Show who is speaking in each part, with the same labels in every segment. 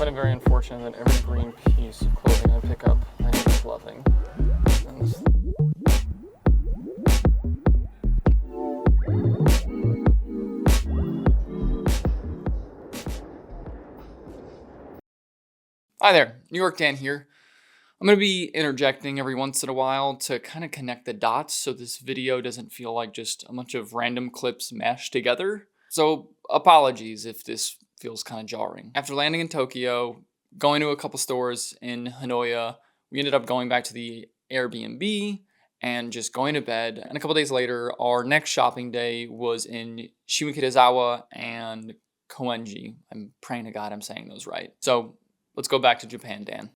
Speaker 1: find it very unfortunate that every green piece of clothing I pick up, I end up loving. Hi there, New York Dan here. I'm going to be interjecting every once in a while to kind of connect the dots so this video doesn't feel like just a bunch of random clips mashed together. So apologies if this feels kind of jarring. After landing in Tokyo, going to a couple stores in Hanoi, we ended up going back to the Airbnb and just going to bed. And a couple days later, our next shopping day was in Shimokitazawa and Coenji. I'm praying to God I'm saying those right. So let's go back to Japan, Dan.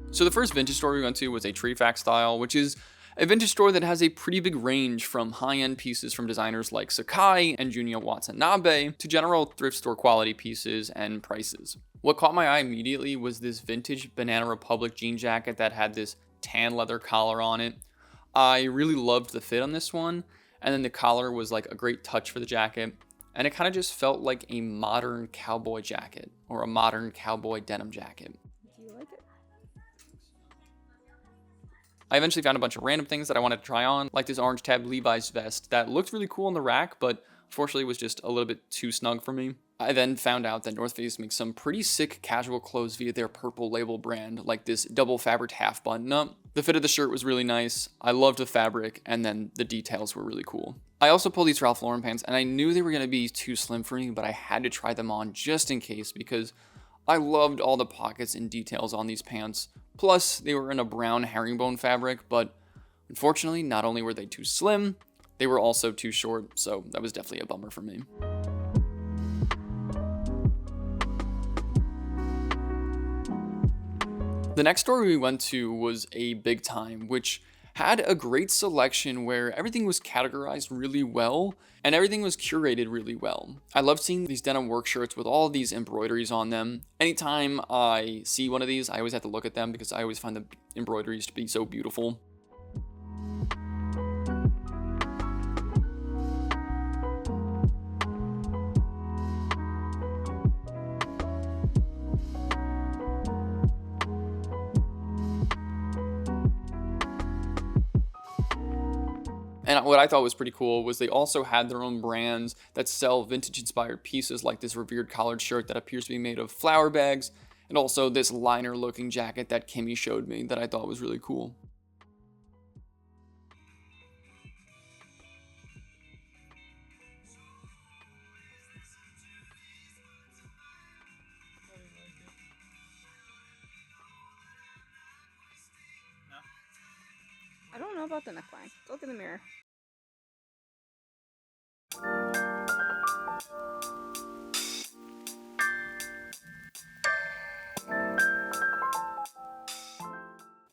Speaker 1: So the first vintage store we went to was a Treefax style, which is a vintage store that has a pretty big range from high-end pieces from designers like Sakai and Junya Watanabe to general thrift store quality pieces and prices. What caught my eye immediately was this vintage Banana Republic jean jacket that had this tan leather collar on it. I really loved the fit on this one, and then the collar was like a great touch for the jacket, and it kind of just felt like a modern cowboy jacket or a modern cowboy denim jacket.
Speaker 2: Do you like it?
Speaker 1: I eventually found a bunch of random things that I wanted to try on, like this orange tab Levi's vest that looked really cool in the rack, but unfortunately was just a little bit too snug for me. I then found out that North Face makes some pretty sick casual clothes via their Purple Label brand, like this double fabric half button up. The fit of the shirt was really nice, I loved the fabric, and then the details were really cool. I also pulled these Ralph Lauren pants, and I knew they were going to be too slim for me, but I had to try them on just in case because I loved all the pockets and details on these pants. Plus, they were in a brown herringbone fabric, but unfortunately, not only were they too slim, they were also too short, so that was definitely a bummer for me. The next store we went to was a Big Time, which had a great selection where everything was categorized really well and everything was curated really well. I love seeing these denim work shirts with all of these embroideries on them. Anytime I see one of these, I always have to look at them because I always find the embroideries to be so beautiful. And what I thought was pretty cool was they also had their own brands that sell vintage-inspired pieces like this revered collared shirt that appears to be made of flour bags, and also this liner-looking jacket that Kimmy showed me that I thought was really cool.
Speaker 2: I don't know about the neckline. Look in the mirror.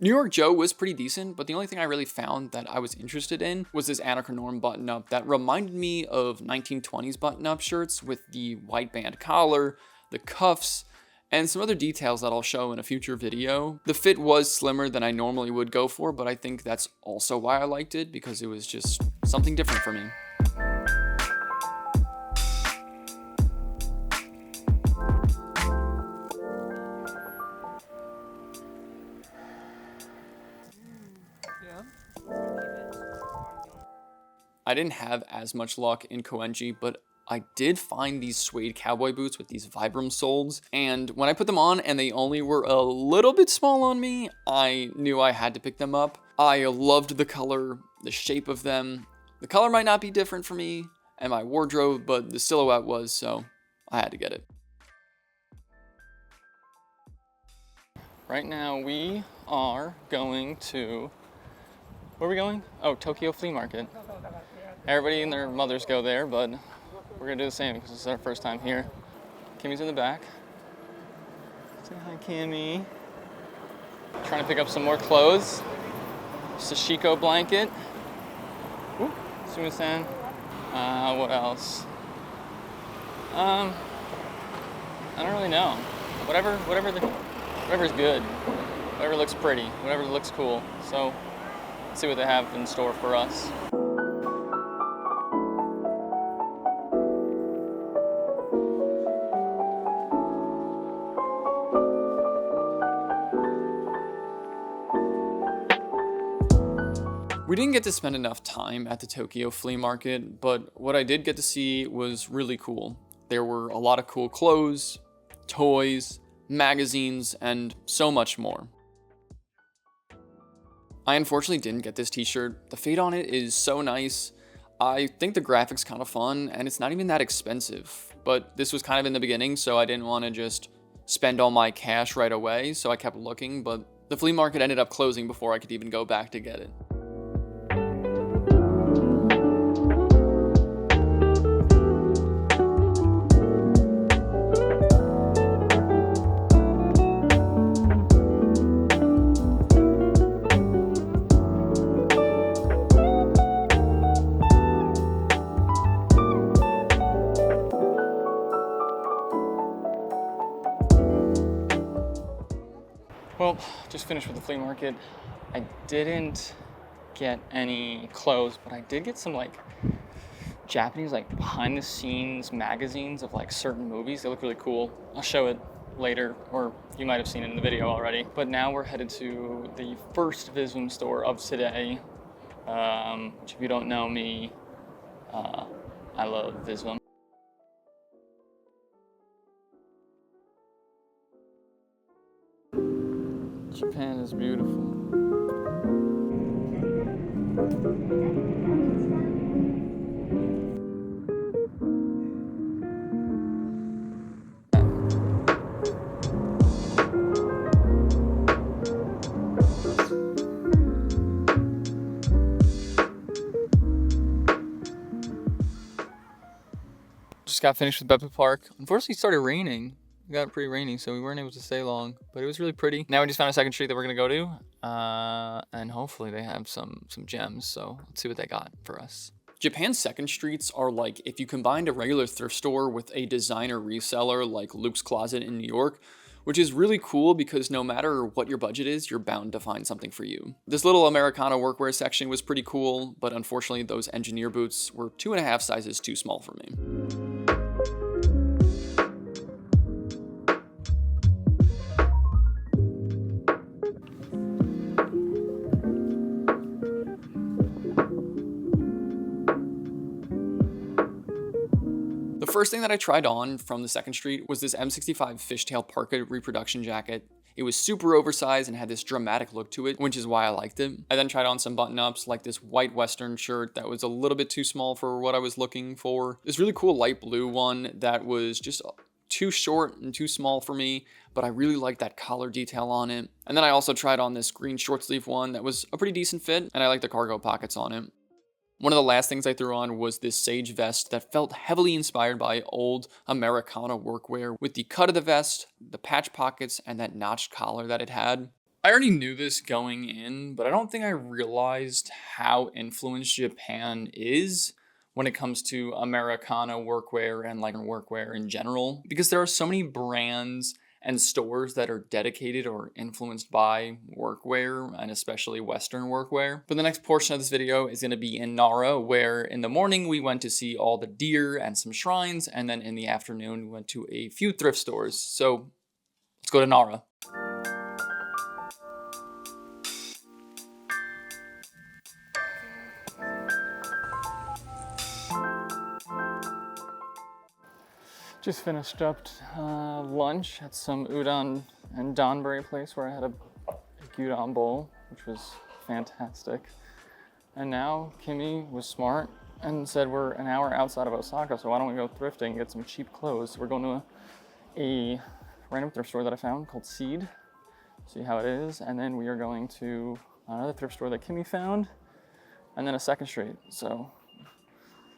Speaker 1: New York Joe was pretty decent, but the only thing I really found that I was interested in was this Annika Norm button-up that reminded me of 1920s button-up shirts with the white band collar, the cuffs, and some other details that I'll show in a future video. The fit was slimmer than I normally would go for, but I think that's also why I liked it, because it was just something different for me. I didn't have as much luck in Coenji, but I did find these suede cowboy boots with these Vibram soles, and when I put them on and they only were a little bit small on me, I knew I had to pick them up. I loved the color, the shape of them. The color might not be different for me and my wardrobe, but the silhouette was, so I had to get it. Right now we are going to, where are we going? Oh, Tokyo Flea Market. Everybody and their mothers go there, but we're gonna do the same because this is our first time here. Kimmy's in the back. Say hi, Kimmy. Trying to pick up some more clothes. Sashiko blanket. Ooh, Sumi-san. What else? I don't really know. Whatever's good. whatever looks pretty, whatever looks cool. So let's see what they have in store for us. We didn't get to spend enough time at the Tokyo flea market, but what I did get to see was really cool. There were a lot of cool clothes, toys, magazines, and so much more. I unfortunately didn't get this t-shirt. The fade on it is so nice. I think the graphic's kind of fun, and it's not even that expensive. But this was kind of in the beginning, so I didn't want to just spend all my cash right away, so I kept looking, but the flea market ended up closing before I could even go back to get it. Well, just finished with the flea market. I didn't get any clothes, but I did get some like Japanese like behind the scenes magazines of like certain movies. They look really cool. I'll show it later, or you might have seen it in the video already. But now we're headed to the first Visvim store of today, which if you don't know me, I love Visvim. Japan is beautiful. Just got finished with Beppu Park. Unfortunately, it started raining. It got pretty rainy, so we weren't able to stay long, but it was really pretty. Now we just found a second street that we're gonna go to, and hopefully they have some gems, so let's see what they got for us. Japan's second streets are like if you combined a regular thrift store with a designer reseller like Luke's Closet in New York, which is really cool because no matter what your budget is, you're bound to find something for you. This little Americana workwear section was pretty cool, but unfortunately those engineer boots were 2.5 sizes too small for me. The first thing that I tried on from the second street was this M65 fishtail parka reproduction jacket. It was super oversized and had this dramatic look to it, which is why I liked it. I then tried on some button-ups like this white western shirt that was a little bit too small for what I was looking for. This really cool light blue one that was just too short and too small for me, but I really liked that collar detail on it. And then I also tried on this green short sleeve one that was a pretty decent fit, and I liked the cargo pockets on it. One of the last things I threw on was this sage vest that felt heavily inspired by old Americana workwear with the cut of the vest, the patch pockets, and that notched collar that it had. I already knew this going in, but I don't think I realized how influenced Japan is when it comes to Americana workwear and like workwear in general, because there are so many brands and stores that are dedicated or influenced by workwear, and especially Western workwear. But the next portion of this video is gonna be in Nara, where in the morning we went to see all the deer and some shrines, and then in the afternoon we went to a few thrift stores. So let's go to Nara. Just finished up lunch at some udon and donburi place where I had a gyudon bowl, which was fantastic. And now Kimmy was smart and said we're an hour outside of Osaka, so why don't we go thrifting and get some cheap clothes. So we're going to a random thrift store that I found called Seed, see how it is, and then we are going to another thrift store that Kimmy found, and then a second street. So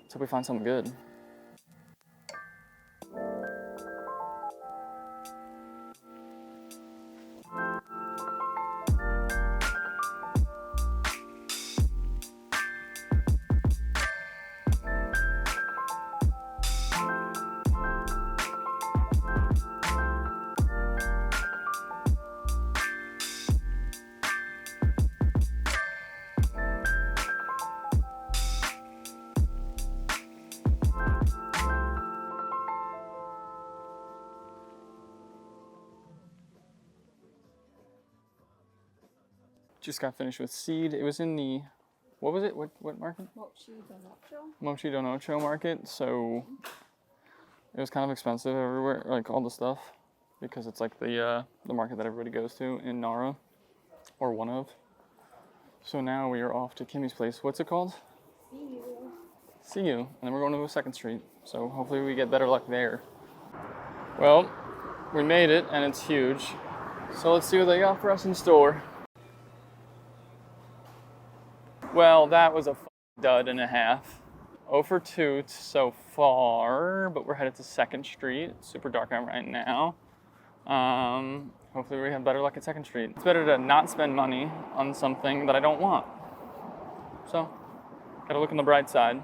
Speaker 1: let's hope we find something good. Just got finished with seed. It was in the, what was it? What market? Mochi Donocho market. So it was kind of expensive everywhere, like all the stuff, because it's like the market that everybody goes to in Nara, or one of. So now we are off to Kimmy's place. What's it called? See you. And then we're going to 2nd Street. So hopefully we get better luck there. Well, we made it and it's huge. So let's see what they got for us in store. Well, that was a dud and a half. 0 for 2 so far, but we're headed to 2nd Street. It's super dark out right now. Hopefully we have better luck at 2nd Street. It's better to not spend money on something that I don't want. So, gotta look on the bright side.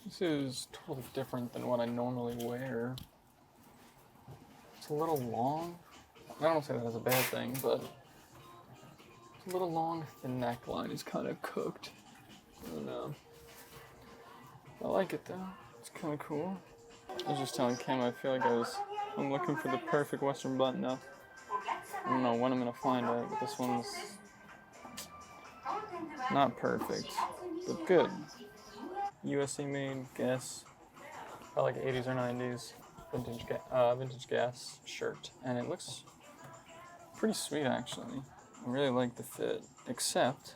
Speaker 1: This is totally different than what I normally wear. It's a little long. I don't say that as a bad thing, but it's a little long. The neckline is kind of cooked. I don't know. I like it though. It's kind of cool. I was just telling Kim I feel like I'm looking for the perfect Western button up. I don't know when I'm gonna find it, but this one's not perfect, but good. USA made, guess, probably like 80s or 90s vintage gas shirt, and it looks pretty sweet actually. I really like the fit, except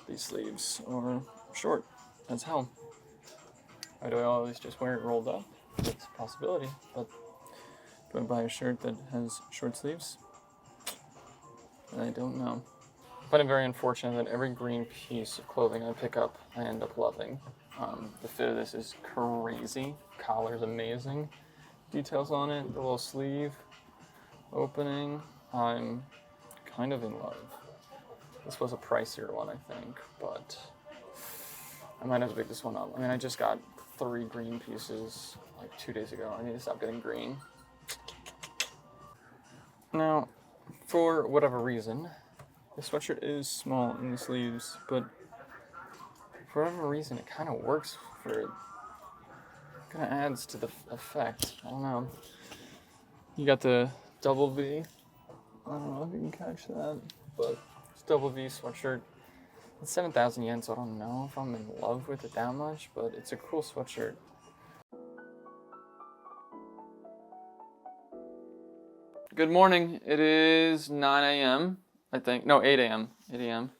Speaker 1: these sleeves are short as hell. Why do I always just wear it rolled up? It's a possibility, but do I buy a shirt that has short sleeves? I don't know. I find it very unfortunate that every green piece of clothing I pick up, I end up loving. The fit of this is crazy. Collar's amazing. Details on it, the little sleeve opening. I'm kind of in love. This was a pricier one, I think, but I might have to pick this one up. I mean, I just got 3 green pieces like 2 days ago. I need to stop getting green. Now, for whatever reason, the sweatshirt is small in the sleeves, but for whatever reason, it kind of works for it. Kind of adds to the effect. I don't know. You got the double V. I don't know if you can catch that, but it's double V sweatshirt. It's 7,000 yen, so I don't know if I'm in love with it that much, but it's a cool sweatshirt. Good morning. It is 9 a.m. I think. No, 8 a.m. 8 a.m.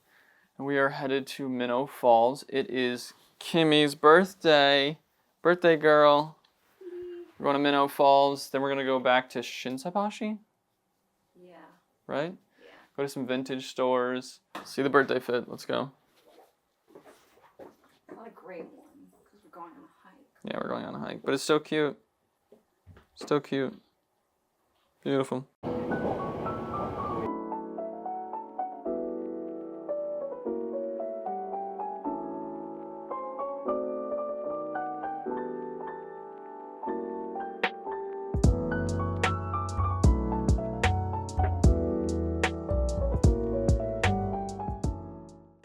Speaker 1: And we are headed to Minnow Falls. It is Kimmy's birthday. Birthday girl. We're going to Minnow Falls. Then we're going to go back to Shinsaibashi.
Speaker 2: Yeah.
Speaker 1: Right?
Speaker 2: Yeah.
Speaker 1: Go to some vintage stores. See the birthday fit. Let's go.
Speaker 2: Not a great one, because we're going on a hike.
Speaker 1: Yeah, we're going on a hike. But it's so cute. So cute. Beautiful.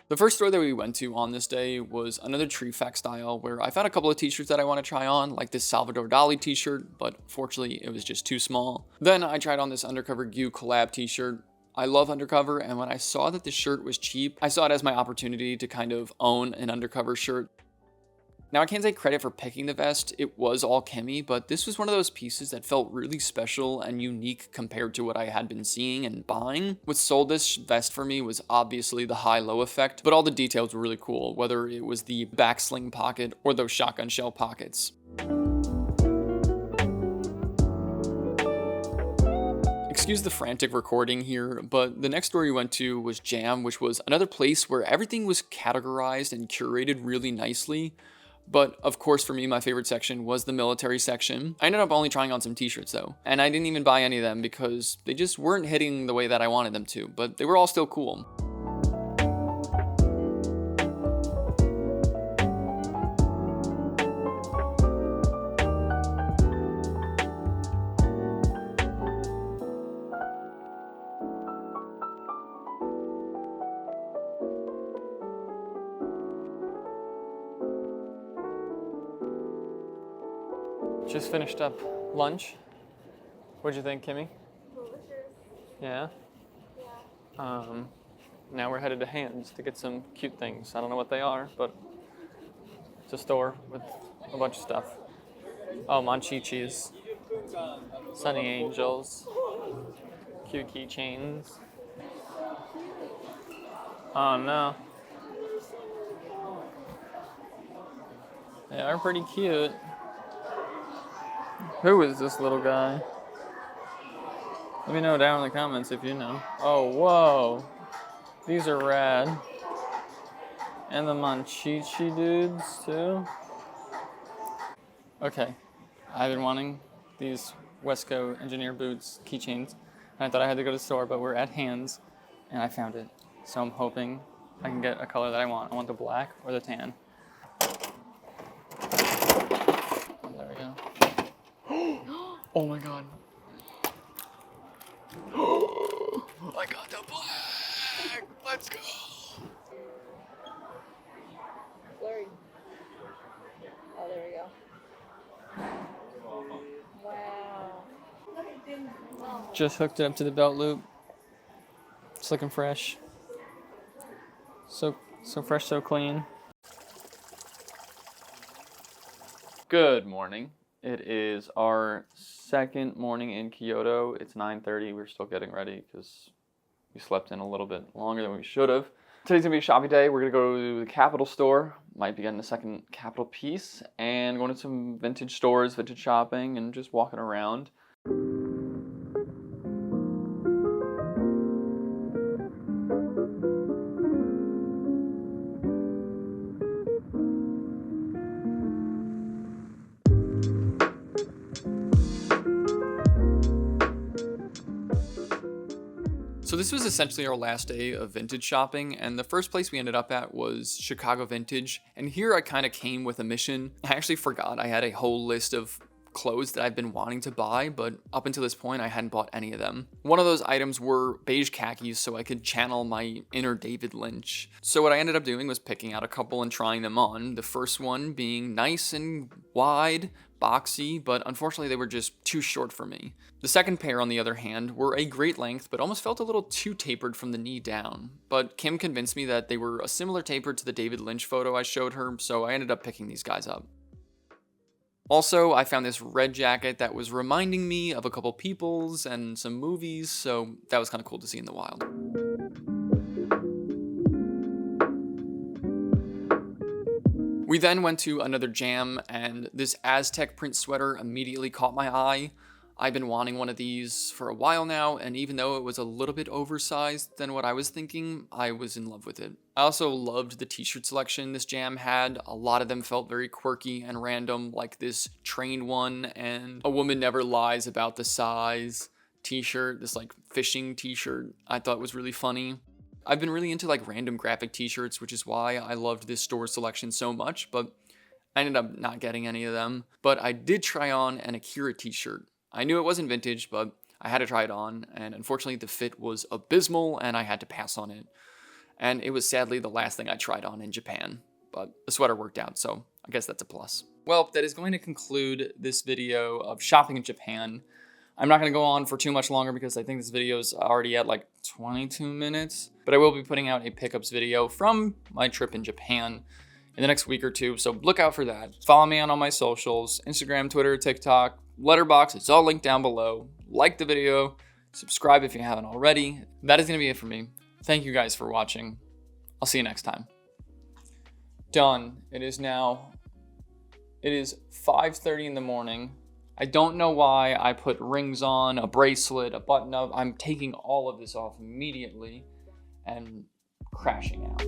Speaker 1: The first store that we went to on this day was another Treefax style where I found a couple of t-shirts that I want to try on, like this Salvador Dali t-shirt, but fortunately it was just too small. Then I tried on this Undercover Gyu collab t-shirt. I love Undercover, and when I saw that the shirt was cheap, I saw it as my opportunity to kind of own an Undercover shirt. Now, I can't take credit for picking the vest, it was all Kimmy, but this was one of those pieces that felt really special and unique compared to what I had been seeing and buying. What sold this vest for me was obviously the high-low effect, but all the details were really cool, whether it was the back sling pocket or those shotgun shell pockets. Excuse the frantic recording here, but the next store we went to was JAM, which was another place where everything was categorized and curated really nicely. But of course, for me, my favorite section was the military section. I ended up only trying on some t-shirts though, and I didn't even buy any of them because they just weren't hitting the way that I wanted them to, but they were all still cool. Just finished up lunch. What'd you think, Kimmy?
Speaker 2: Delicious.
Speaker 1: Yeah?
Speaker 2: Yeah.
Speaker 1: Now we're headed to Hands to get some cute things. I don't know what they are, but it's a store with a bunch of stuff. Oh, Monchichis, Sunny Angels, cute keychains. Oh no. They are pretty cute. Who is this little guy? Let me know down in the comments if you know. Oh, whoa. These are rad. And the Monchichi dudes, too. Okay. I've been wanting these Wesco engineer boots keychains. And I thought I had to go to the store, but we're at Hands. And I found it. So I'm hoping I can get a color that I want. I want the black or the tan. There we go. Oh my god. I got the black! Let's go!
Speaker 2: Blurry. Oh, there we go. Wow.
Speaker 1: Just hooked it up to the belt loop. It's looking fresh. So fresh, so clean. Good morning. It is our second morning in Kyoto. It's 9:30. We're still getting ready because we slept in a little bit longer than we should have. Today's gonna be a shopping day. We're gonna go to the Capital store. Might be getting a second Capital piece and going to some vintage stores, vintage shopping, and just walking around. So this was essentially our last day of vintage shopping, and the first place we ended up at was Chicago Vintage, and here I kind of came with a mission. I actually forgot I had a whole list of clothes that I've been wanting to buy, but up until this point I hadn't bought any of them. One of those items were beige khakis so I could channel my inner David Lynch. So what I ended up doing was picking out a couple and trying them on. The first one being nice and wide, boxy, but unfortunately they were just too short for me. The second pair, on the other hand, were a great length, but almost felt a little too tapered from the knee down. But Kim convinced me that they were a similar taper to the David Lynch photo I showed her, so I ended up picking these guys up. Also, I found this red jacket that was reminding me of a couple peoples and some movies, so that was kind of cool to see in the wild. We then went to another jam, and this Aztec print sweater immediately caught my eye. I've been wanting one of these for a while now, and even though it was a little bit oversized than what I was thinking, I was in love with it. I also loved the t-shirt selection this jam had. A lot of them felt very quirky and random, like this train one and a woman never lies about the size t-shirt, this like fishing t-shirt I thought was really funny. I've been really into like random graphic t-shirts, which is why I loved this store selection so much, but I ended up not getting any of them. But I did try on an Akira t-shirt. I knew it wasn't vintage, but I had to try it on, and unfortunately the fit was abysmal and I had to pass on it. And it was sadly the last thing I tried on in Japan, but the sweater worked out, so I guess that's a plus. Well, that is going to conclude this video of shopping in Japan. I'm not going to go on for too much longer because I think this video is already at like 22 minutes, but I will be putting out a pickups video from my trip in Japan in the next week or two, so look out for that. Follow me on all my socials, Instagram, Twitter, TikTok, Letterboxd, it's all linked down below. Like the video, subscribe if you haven't already. That is going to be it for me. Thank you guys for watching. I'll see you next time. Done. It is 5:30 in the morning. I don't know why I put rings on, a bracelet, a button up. I'm taking all of this off immediately and crashing out.